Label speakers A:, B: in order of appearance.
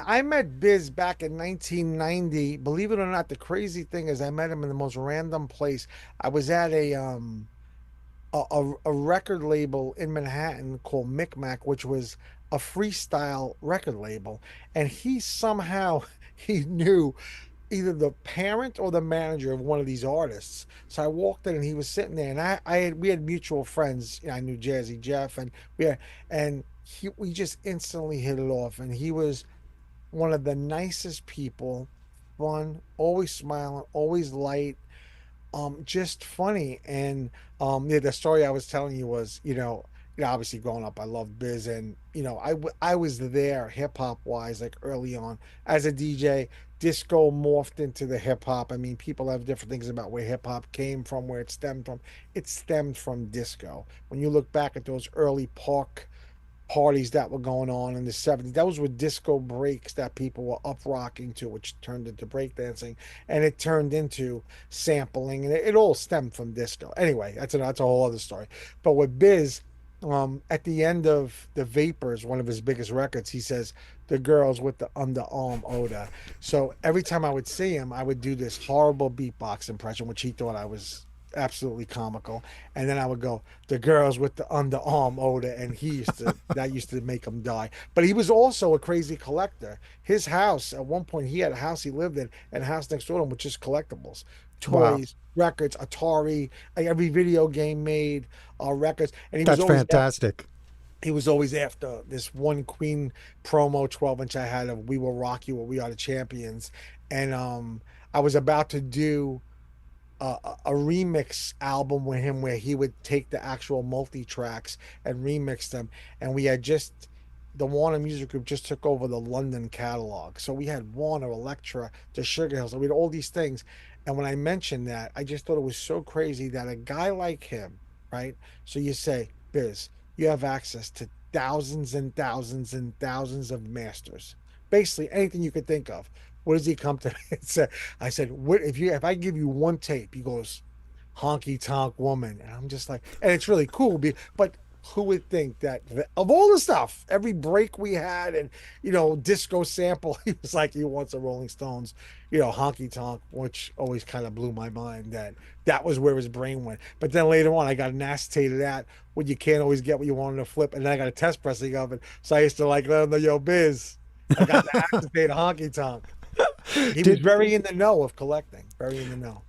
A: I met Biz back in 1990. Believe it or not, the crazy thing is I met him in the most random place. I was at a record label in Manhattan called Micmac, which was a freestyle record label, and he somehow he knew either the parent or the manager of one of these artists. So I walked in and he was sitting there, and we had mutual friends. I knew Jazzy Jeff, and we just instantly hit it off, and he was one of the nicest people, fun, always smiling, always light, just funny. And yeah, the story I was telling you was, obviously growing up, I loved Biz, and I was there hip hop wise, like early on as a DJ. Disco morphed into the hip hop. I mean, people have different things about where hip hop came from, where it stemmed from. It stemmed from disco. When you look back at those early park parties that were going on in the 70s. Those were disco breaks that people were up rocking to, which turned into breakdancing, and it turned into sampling, and it all stemmed from disco. Anyway, that's a whole other story. But with Biz, at the end of the Vapors, one of his biggest records, he says the girls with the underarm odor. So every time I would see him, I would do this horrible beatbox impression, which he thought I was absolutely comical. And then I would go, the girls with the underarm odor, and that used to make him die. But he was also a crazy collector. His house, at one point, he had a house he lived in, and a house next door to him, which is collectibles,
B: Wow,
A: toys, records, Atari, like every video game made, records. And
B: that's fantastic.
A: he was always after this one Queen promo 12-inch I had of "We Will Rock You" or "We Are the Champions," and I was about to do a remix album with him where he would take the actual multi tracks and remix them. And we had just the Warner Music Group just took over the London catalog, so we had Warner, Elektra, the Sugar Hills, so we had all these things. And when I mentioned that, I just thought it was so crazy that a guy like him, right? So you say, Biz, you have access to thousands and thousands and thousands of masters, basically anything you could think of. What does he come to me and say? I said, "What if I give you one tape?" He goes, "Honky Tonk Woman," and I'm just like, and it's really cool. But who would think that of all the stuff, every break we had, and disco sample, he was like, he wants a Rolling Stones, Honky Tonk, which always kind of blew my mind that was where his brain went. But then later on, I got an acetate of that when you can't always get what you want to flip, and then I got a test pressing of it, so I used to like let him know, "Yo, Biz, I got the acetate of Honky Tonk." He was
B: Did
A: very in the know of collecting, very in the know.